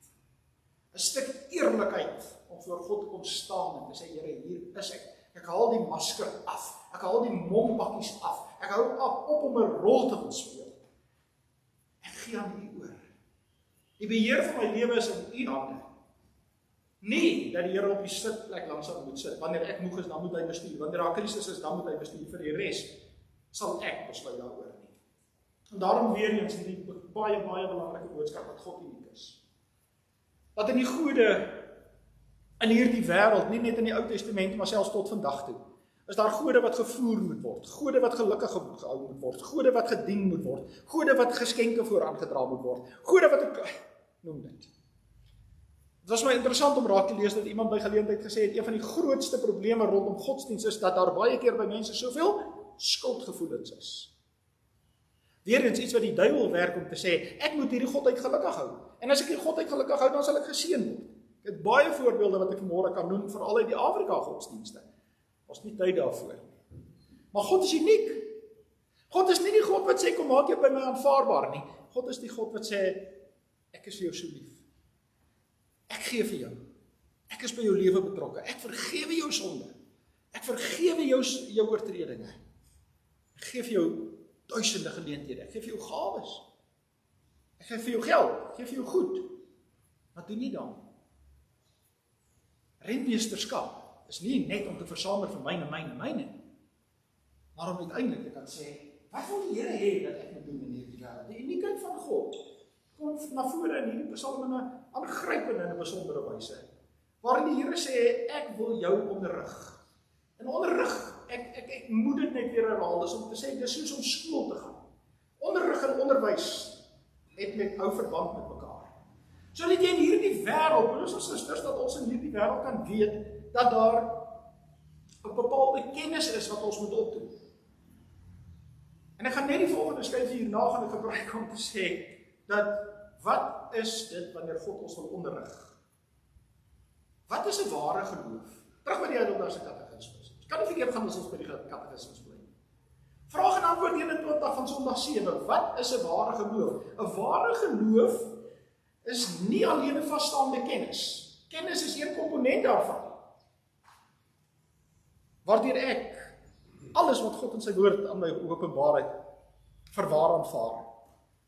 'n Stuk eerlikheid om voor God te kom staan en te sê, Here, hier is ek. Ek haal die masker af. Ek haal die mompakkies af. Ek hou op om 'n rol te wil speel. Ek gee aan U oor. Die beheer van my lewe is in U hande. Nie dat die Here op die sitplek langs aan moet sit. Wanneer ek moeg is, dan moet hy bestuur. Wanneer daar 'n krisis is, dan moet hy bestuur. Vir die res sal ek besluit daaroor nie. En daarom weer eens hierdie baie belangrike boodskap dat God uniek is. Dat in die gode in hierdie wêreld, nie net in die Ou Testament, maar selfs tot vandag toe, is daar gode wat gevoer moet word, gode wat gelukkig gehou moet word, gode wat gedien moet word, gode wat geskenke vooraangedra moet word, gode wat noem dit. Het was my interessant om raak te lees dat iemand by geleentheid gesê het, een van die grootste probleme rondom godsdienst is dat daar baie keer by mense soveel skuldgevoelens is. Weereens iets wat die duiwel werk om te sê, ek moet hierdie godheid gelukkig hou. En as ek die godheid gelukkig hou, dan sal ek geseën word. Ek het baie voorbeelde wat ek vanmôre kan noem, veral uit die Afrika godsdienste. Ons nie tyd daarvoor. Maar God is uniek. God is nie die God wat sê, kom maak jou by my aanvaarbaar nie. God is die God wat sê, ek is vir jou so lief. Ek gee vir jou. Ek is by jou lewe betrokke. Ek vergewe jou sonde. Ek vergewe jou oortredinge. Ek gee vir jou duisende geleenthede. Ek gee vir jou gawes. Ek gee vir jou geld. Ek gee vir jou goed. Wat doen nie dan? Rentmeesterskap is nie net om te versamel vir myne, maar om uiteindelik te kan sê, wat wil die Here hê dat ek moet doen in hierdie wêreld? Die uniekheid van God kom na vore in hierdie psalm in 'n aangrypende en 'n besondere wyse, waarin die Here sê, ek wil jou onderrig. En onderrig, ek moet dit net weer herhaal, dis om te sê, dis soos om skool te gaan. Onderrig en onderwys het met hou verband met mekaar. So dat jy in hierdie wêreld, broers en susters, dat ons in hierdie wêreld kan weet, dat daar 'n bepaalde kennis is wat ons moet opdoen. En ek gaan net die volgende skyf hierna gaan gebruik om te sê, dat wat is dit wanneer God ons wil onderrig? Wat is 'n ware geloof? Terug by die Heidelbergse Katekismes. Kan nie verkeerd gaan as ons by die Katekismes bly. Vraag en antwoord 21 van Sondag 7. Wat is 'n ware geloof? 'n Ware geloof is nie alleen 'n vasstaande kennis. Kennis is een komponent daarvan. Waardeur ek alles wat God in sy woord aan my openbaar het, verwaar aanvaar.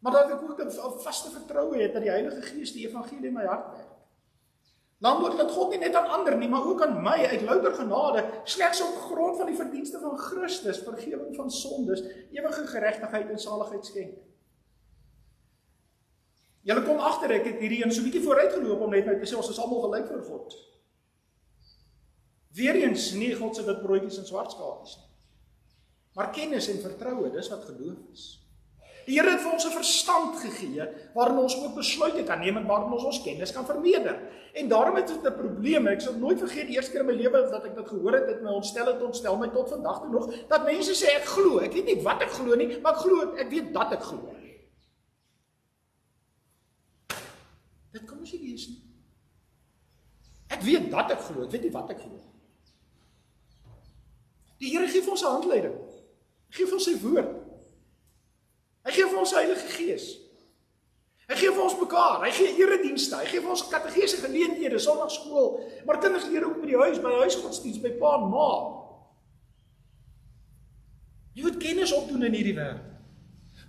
Maar dat ek ook 'n vaste vertroue het dat die Heilige Gees die evangelie in my hart werk. Naamlik dat God nie net aan ander nie, maar ook aan my uit louter genade, slegs op grond van die verdienste van Christus, vergewing van sondes, ewige geregtigheid en saligheid skenk. Julle kom agter, ek het hierdie een so 'n bietjie vooruitgeloop om net nou te sê, ons is almal gelyk voor God. Weereens nie God se wit broodjies en swart skapies nie. Maar kennis en vertroue, dis wat geloof is. Die Here het vir ons 'n verstand gegee, waarin ons ook besluite kan neem en waarin ons kennis kan vermeerder. En daarom het dit 'n probleem. Ek sal nooit vergeet die eerste keer in my lewe dat ek dit gehoor het, dit my ontstel my tot vandag toe nog, dat mense sê ek glo. Ek weet nie wat ek glo nie, maar ek glo, ek weet dat ek glo. Dit kan ons nie wees nie. Ek weet dat ek glo, ek weet nie wat ek glo. Die Here gee vir ons 'n handleiding. Hy gee vir ons sy woord. Hy gee vir ons sy Heilige Gees. Hy gee vir ons mekaar, hy gee eredienste, hy gee vir ons kategese geleenthede, sondagskool, maar kinders leer ook by die huis, by huisgodsdienst, by pa en ma. Jy moet kennis opdoen in hierdie wêreld.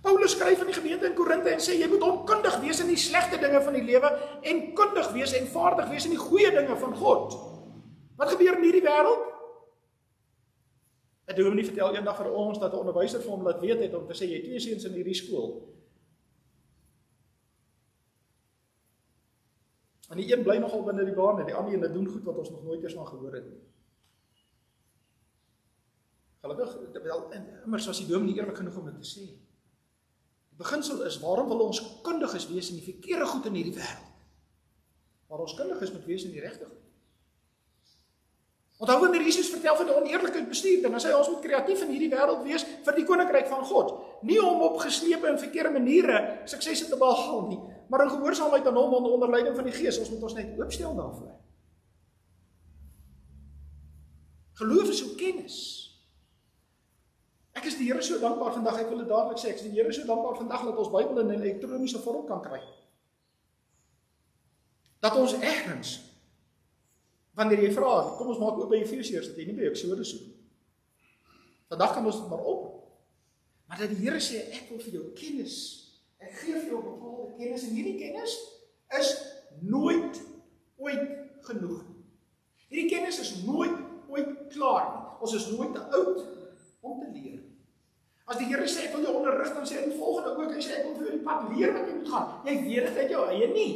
Paulus skryf aan die gemeente in Korinthe en sê, jy moet onkundig wees in die slegte dinge van die lewe en kundig wees en vaardig wees in die goeie dinge van God. Wat gebeur in hierdie wêreld? 'n Dominee vertel eendag vir ons dat 'n onderwyser vir hom laat weet het om te sê, jy 2 seuns in hierdie skool. En die een bly nogal binne die baan en die ander een doen goed wat ons nog nooit eens van gehoor het nie. Gelukkig, wel, immers was die dominee eerlik genoeg om dit te sê. Die beginsel is, waarom wil ons kundiges wees in die verkeerde goed in hierdie wêreld? Maar ons kundiges moet wees in die regte goed. Onthou wanneer Jesus vertel van die oneerlikheid bestuur, dan sê hy ons moet kreatief in hierdie wêreld wees vir die koninkryk van God. Nie om op geslepe en verkeerde maniere sukses te behaal nie, maar in gehoorsaamheid aan hom onder leiding van die Gees. Ons moet ons net oopstel daarvoor. Geloof is ook kennis. Ek is die Here so dankbaar vandag, ek wil dit dadelik sê, ek is die Here so dankbaar vandag dat ons Bybel in 'n elektroniese vorm kan kry. Dat ons ergens, wanneer jy vra, kom ons maak oop by Efesiërs, dat jy nie by Eksodus soek. Vandag kan ons dit maar op. Maar dat die Here sê, ek wil vir jou kennis, ek gee vir jou bepaalde kennis, en hierdie kennis is nooit ooit genoeg. Hierdie kennis is nooit ooit klaar nie. Ons is nooit te oud om te leer. As die Here sê, ek wil jou onderrig, dan sê hy die volgende ook, hy sê, ek wil vir jou die pad leer wat jy moet gaan. Jy weet dit uit jou eie nie.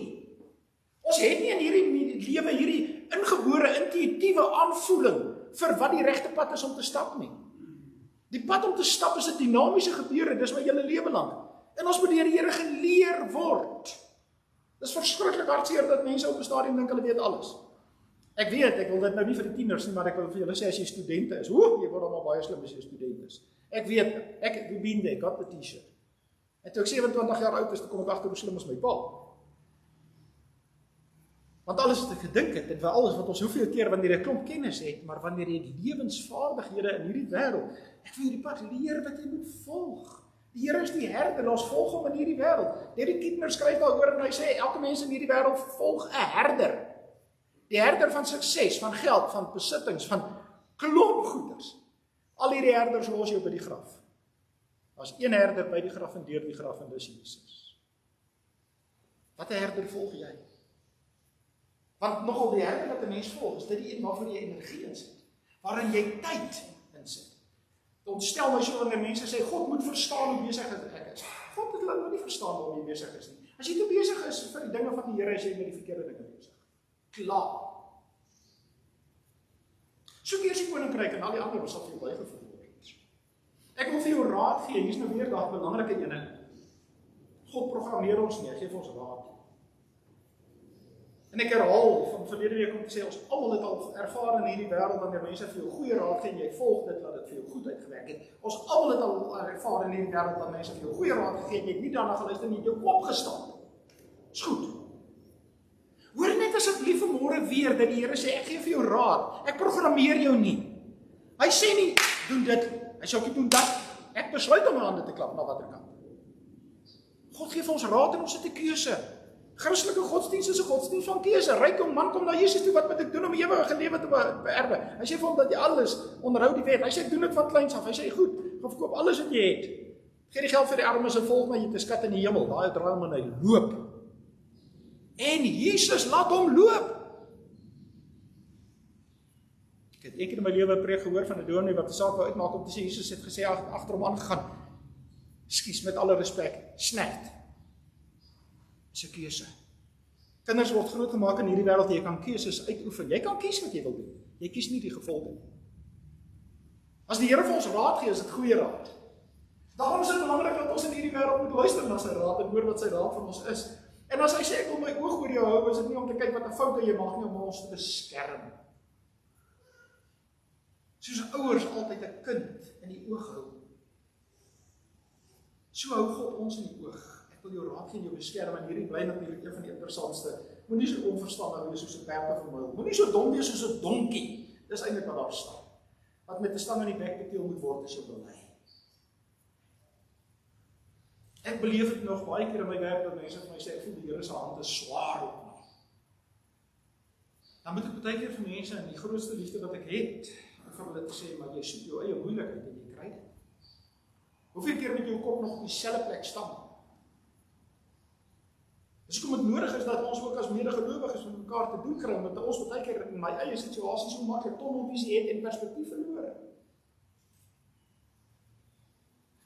Ons het nie in hierdie lewe hierdie ingebore, intuïtiewe aanvoeling vir wat die regte pad is om te stap nie. Die pad om te stap is 'n dinamiese gebeure, dis my hele lewe lank. En ons moet deur die Here geleer word. Dis verskriklik hartseer dat mense op 'n stadium dink hulle weet alles. Ek weet, ek wil dit nou nie vir die tieners nie, maar ek wil vir julle sê as jy studente is, jy word almal baie slim as jy student is. Ek weet, ek been there, got the t-shirt. En toe ek 27 jaar oud is, toe kom ek agter hoe slim is my pa. Want alles wat ek gedink het, en alles wat ons hoeveel keer wanneer jy 'n klomp kennis het, maar wanneer jy die lewensvaardighede in hierdie wêreld, ek wil die pad leer wat jy moet volg. Die Here is die herder, ons volg hom in hierdie wêreld. Derek Kidner skryf daaroor en hy sê, elke mens in hierdie wêreld volg 'n herder. Die herder van sukses, van geld, van besittings, van klomp goeders. Al hierdie herders los jou by die graf. As een herder by die graf en deur die graf en dis Jesus. Wat 'n herder volg jy? Want nogal die herder wat 'n mens volg, is dit die een waarvoor jy energie insit, waarin jy tyd insit. Ontstel my so wanneer mense sê, God moet verstaan hoe besig ek is. God het hulle nou nie verstaan waarom jy besig is nie. As jy te besig is vir die dinge van die Here, is jy met die verkeerde dinge besig. Klaar. Soek eers die koninkryk en al die ander sal vir jou bygevoeg word. Ek wil vir jou raad gee, hier's nou weer daai belangrike ene. God programmeer ons nie, hy gee vir ons raad. En ek herhaal van verlede week om te sê, ons almal het al ervaar in hierdie wêreld wanneer mense vir jou goeie raad gee en jy volg dit, laat dit vir jou goed uitgewerk het. Ons almal het al ervaar in hierdie wêreld wanneer mense vir jou goeie raad gegee het, jy het nie daarna geluister nie, jy het jou kop gestamp. Is goed. Hoor net asseblief vanmôre weer dat die Here sê, ek gee vir jou raad. Ek programmeer jou nie. Hy sê nie, doen dit, hy sê ook nie doen dat. Ek besluit om my hande te klap na watter kant. God gee vir ons raad en ons het 'n keuse. Christelike godsdienst is 'n godsdienst van keuse. Ryk jong man kom na Jesus toe, wat moet ek doen om ewige lewe te beerwe? Hy sê vir hom dat jy alles onderhou die wet. Hy sê doen dit van kleins af. Hy sê goed, gaan verkoop alles wat jy het. Gee die geld vir die armes en volg my, jy het 'n skat in die hemel. Daai draai hom en hy loop. En Jesus laat hom loop. Ek het eendag in my lewe 'n preek gehoor van 'n dominee wat 'n saak wou uitmaak om te sê Jesus het gesê agter hom aangegaan. Ekskuus, met alle respek, snert. Dis 'n keuse. Kinders word grootgemaak in hierdie wêreld, jy kan keuses uitoefen. Jy kan kies wat jy wil doen. Jy kies nie die gevolge nie. As die Here vir ons raad gee, is dit goeie raad. Daarom is dit belangrik dat ons in hierdie wêreld moet luister na sy raad en hoor wat sy raad vir ons is. En as hy sê ek wil my oog oor jou hou, is dit nie om te kyk wat 'n foute jy maak nie, om ons te beskerm. Soos ouers altyd 'n kind in die oog hou. So hou God ons in die oog. Ek Ek wil jou raad gee en jou beskerm, en hierdie bly natuurlik een van die interessantste. Moenie so onverstandig wees soos 'n perd of 'n muil. Moenie so dom wees soos 'n donkie. Dis eintlik wat daar staan. Wat met 'n stang in die bek beteel moet word, is jou belei. Ek beleef dit nog baie keer in my werk, dat mense vir my sê, ek voel die Here se hand is swaar op my. Dan moet ek baie keer vir mense, en die grootste liefde wat ek het, vir hulle te sê, maar jy soek jou eie moeilikheid en jy kry dit. Hoeveel keer met jou kop nog op dieselfde plek staan? Dis hoekom dit nodig is dat ons ook as medegelowiges met mekaar te doen kry, want ons baie keer in my eie situasie so maklik tunnelvisie het en perspektief verloor.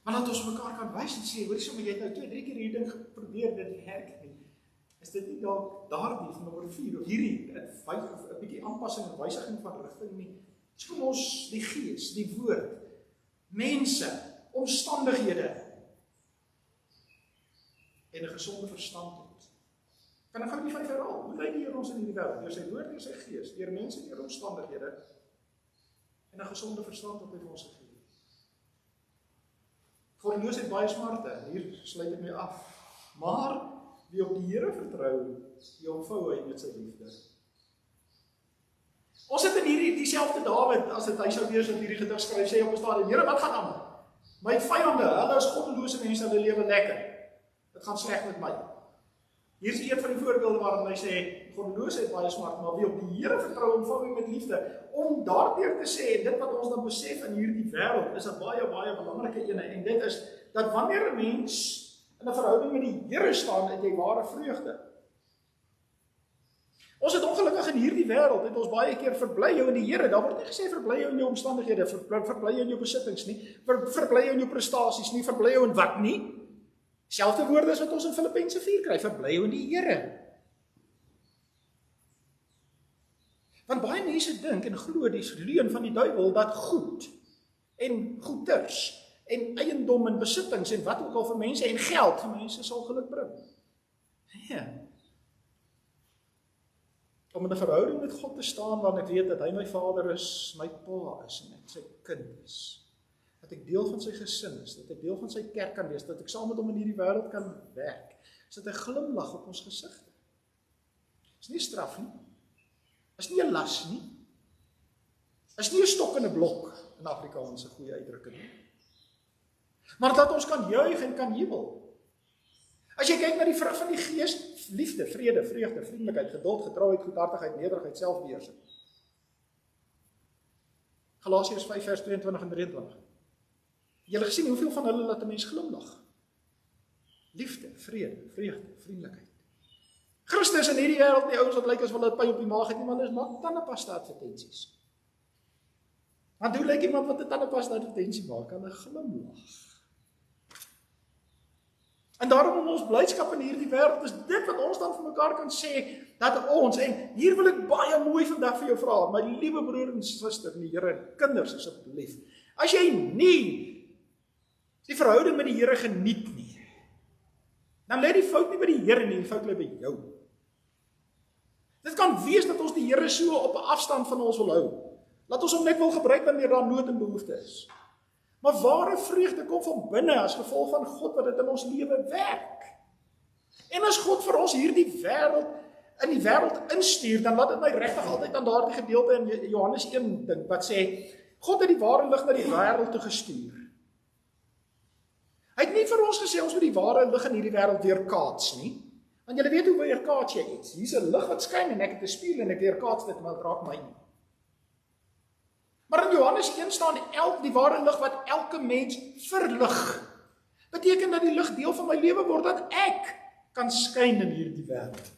Maar dat ons mekaar kan wys en sê, hoor jy het nou 2-3 keer hierdie ding geprobeer, dit werk nie. Is dit nie dalk daardie van nommer 4 of hierdie 'n bietjie aanpassing en wysiging van rigting nie? Dis kom ons die Gees, die woord, mense, omstandighede en 'n gesonde verstand het. Kan ek gou die 5 herhaal? Hoe lei die Here ons in hierdie wêreld? Deur sy woord, deur sy Gees, deur mense, deur omstandighede en 'n gesonde verstand wat hy vir ons gegee het. Goddeloosheid baie smarte, hier sluit ek my af. Maar wie op die Here vertrou, die omvou hy met sy liefde. Ons het in hierdie dieselfde Dawid, as dit hy sou wees wat hierdie gedig skryf, sê op 'n stadium, Here, wat gaan aan? My vyande, hulle is goddelose mense, hulle lewe lekker. Dit gaan sleg met my. Hier is een van die voorbeelde waarin hy sê, goddeloosheid baie smart, maar wie op die Here vertrou, omvou hy met liefde. Om daardeur te sê, en dit wat ons dan besef in hierdie wêreld, is 'n baie, baie belangrike ene, en dit is, dat wanneer 'n mens in 'n verhouding met die Here staan, het jy ware vreugde. Ons het ongelukkig in hierdie wêreld, het ons baie keer verbly jou in die Here. Daar word nie gesê verbly jou in jou omstandighede, verbly jou in jou besittings nie, verbly jou in jou prestasies nie, verbly jou in wat nie. Selfde woorde as wat ons in Filippense 4 kry, verbly jou in die Here. Want baie mense dink en glo die leuen van die duiwel dat goed en goeders en eiendom en besittings en wat ook al vir mense en geld vir mense sal geluk bring. Nee. Om in 'n verhouding met God te staan, waar ek weet dat hy my Vader is, my Pa is en ek sy kind is. Dat ek deel van sy gesin is, dat ek deel van sy kerk kan wees, dat ek saam met hom in hierdie wêreld kan werk. Is dit 'n glimlag op ons gesigte. Is nie 'n straf nie. Is nie 'n las nie. Is nie 'n stok en 'n blok in Afrikaanse goeie uitdrukking nie. Maar dat ons kan juig en kan jubel. As jy kyk na die vrug van die Gees, liefde, vrede, vreugde, vriendelikheid, geduld, getrouheid, goedhartigheid, nederigheid, selfbeheersing. Galasiërs 5 vers 22 en 23. Julle gesien hoeveel van hulle laat 'n mens glimlag? Liefde, vrede, vreugde, vriendelikheid. Christus in hierdie wêreld, die ouens wat lyk as hulle 'n pyn op die maag het, nie, maar hulle is maak tandepasta advertensies. Want hoe lyk iemand wat 'n tandepasta advertensie maak? Kan 'n glimlag. En daarom in ons blydskap in hierdie wêreld is dit wat ons dan vir mekaar kan sê, dat ons, en hier wil ek baie mooi vandag vir jou vra, my liewe broer en suster in die Here, kinders asseblief, as jy nie die verhouding met die Here geniet nie, dan lê die fout nie by die Here nie, die fout lê by jou. Dit kan wees dat ons die Here so op 'n afstand van ons wil hou, dat ons hom net wil gebruik wanneer daar nood en behoefte is. Maar ware vreugde kom van binne as gevolg van God wat dit in ons lewe werk. En as God vir ons hierdie wêreld in die wêreld instuur, dan laat dit my regtig altyd aan daardie gedeelte in Johannes 1 dink wat sê, God het die ware lig na die wêreld toe gestuur. Hy het nie vir ons gesê ons moet die ware lig in hierdie wêreld weerkaats nie. Want julle weet hoe weerkaats jy iets. Hier's 'n lig wat skyn en ek het 'n spieël en ek weerkaats dit, maar dit raak my nie. Maar in Johannes 1 staan die ware lig wat elke mens verlig. Beteken dat die lig deel van my lewe word, dat ek kan skyn in hierdie wêreld.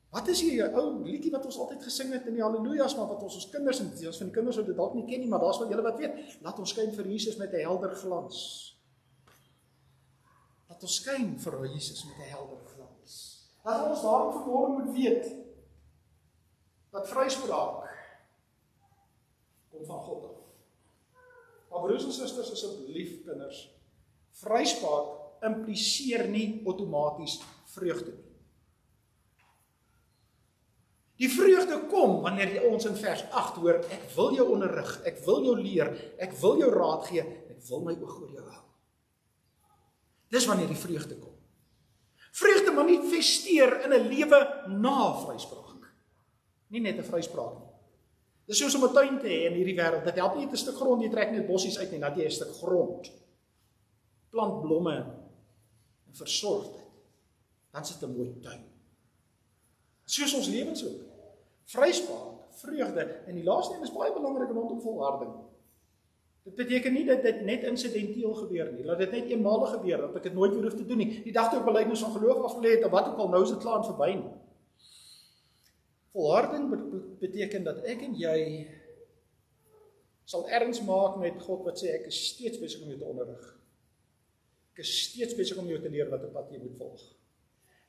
Wat is hier 'n ou liedjie wat ons altyd gesing het in die Halleluja's, maar wat ons kinders en ons van die kinders sou dit dalk nie ken nie, maar daar's wel julle wat weet, laat ons skyn vir Jesus met 'n helder glans. Laat ons skyn vir Jesus met 'n helder glans. Laat ons daarom vanmôre moet weet dat vryspraak kom van God af. Maar broers en susters, asseblief kinders, vryspraak impliseer nie outomaties vreugde nie. Die vreugde kom wanneer ons in vers 8 hoor, ek wil jou onderrig, ek wil jou leer, ek wil jou raad gee, ek wil my oog oor jou hou. Dis wanneer die vreugde kom. Vreugde manifesteer in 'n lewe na vryspraak. Nie net 'n vryspraak nie. Dis soos om 'n tuin te hê in hierdie wêreld. Dit help nie 'n stuk grond, jy trek net bossies uit nie, dat jy 'n stuk grond. Plant blomme en versorg dit. Dan is dit 'n mooi tuin. Soos ons lewens ook. Vryspraak, vreugde, en die laaste een is baie belangrik rondom volharding. Dit beteken nie dat dit net insidenteel gebeur nie, dat dit net eenmalig gebeur, dat ek dit nooit weer hoef te doen nie. Die dag toe ek belydenis van geloof afgelê het, of wat ook al, nou is dit klaar en verby nie. Volharding beteken dat ek en jy sal erns maak met God wat sê, ek is steeds besig om jou te onderrig. Ek is steeds besig om jou te leer wat 'n pad jy moet volg.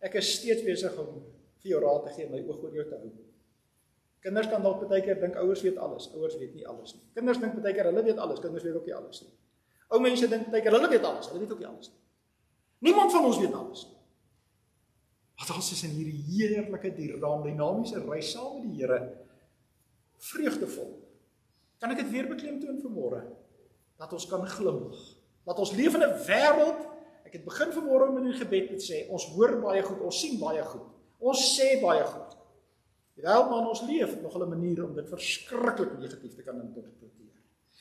Ek is steeds besig om vir jou raad te gee en my oog oor jou te hou. Kinders kan dalk baie keer dink ouers weet alles. Ouers weet nie alles nie. Kinders dink baie keer hulle weet alles. Kinders weet ook nie alles nie. Ou mense dink baie keer hulle weet alles. Hulle weet ook nie alles nie. Niemand van ons weet alles nie. Wat ons is in hierdie heerlike, dinamiese reis saam met die Here, vreugdevol. Kan ek dit weer beklemtoon vanmôre? Dat ons kan glimlag. Dat ons leef in 'n wêreld, ek het begin vanmôre met 'n gebed te sê, ons hoor baie goed, ons sien baie goed, ons sê baie goed. Terwyl maar ons leef het nog 'n manier om dit verskriklik negatief te kan interpreteer.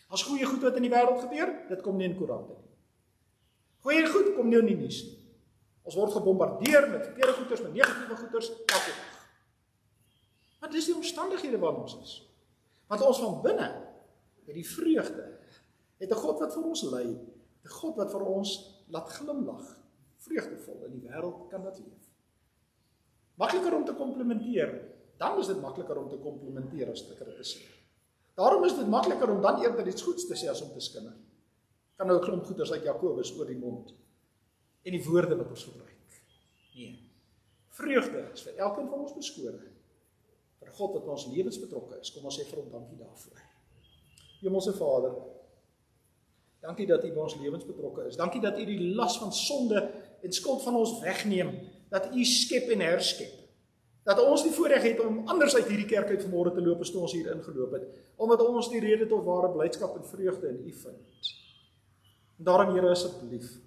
As goeie goed wat in die wêreld gebeur, dit kom nie in koerante nie. Goeie goed kom nie in die nuus nie. Ons word gebombardeer met verkeerde goeders, met negatiewe goeders elke dag. Maar dis die omstandighede waarin ons is. Want ons van binne, met die vreugde, het 'n God wat vir ons lei, 'n God wat vir ons laat glimlag, vreugdevol in die wêreld kan dat leef. Makliker om te komplimenteer, dan is dit makliker om te komplimenteer as te kritiseer. Daarom is dit makliker om dan eerder iets goeds te sê as om te skinder. Kan nou 'n klomp goeders uit Jakobus oor die mond en die woorde wat ons gebruik. Nee. Vreugde is vir elkeen van ons beskore. Vir God wat ons lewens betrokke is, kom ons sê vir hom dankie daarvoor. Hemelse Vader, dankie dat U by ons lewens betrokke is. Dankie dat U die las van sonde en skuld van ons wegneem, dat U skep en herskep. Dat ons die voorreg het om anders uit hierdie kerk uit vanmôre te loop as toe ons hier ingeloop het, omdat ons die rede tot ware blydskap en vreugde in U vind. En daarom, Here, asseblief,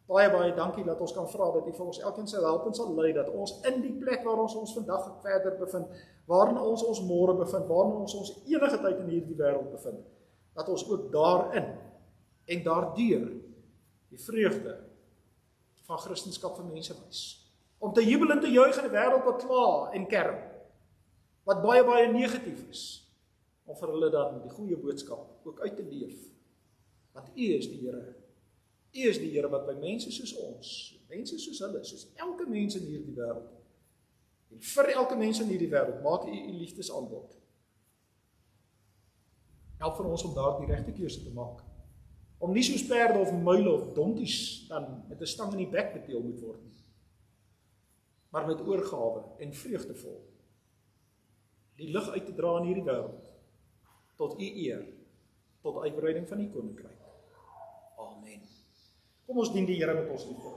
baie dankie dat ons kan vra dat U vir ons elkeen sal help en sal lei, dat ons in die plek waar ons vandag verder bevind, waarin ons môre bevind, waarin ons enige tyd in hierdie wêreld bevind, dat ons ook daarin en daardeur die vreugde van Christendom vir mense wys. Om te jubel en te juig in 'n wêreld wat kla en kerm, wat baie negatief is, om vir hulle dan die goeie boodskap ook uit te leef. Want U is die Here. U is die Here wat by mense soos ons, mense soos hulle, soos elke mens in hierdie wêreld, en vir elke mens in hierdie wêreld, maak U liefdesaanbod. Help vir ons om daar die regte keuse te maak. Om nie soos perde of muile of donkies dan met 'n stang in die bek beteel moet word nie, maar met oorgawe en vreugdevol die lig uit te dra in hierdie wêreld, tot U eer, tot uitbreiding van U koninkryk. Amen. Kom ons dien die Here met ons liefde.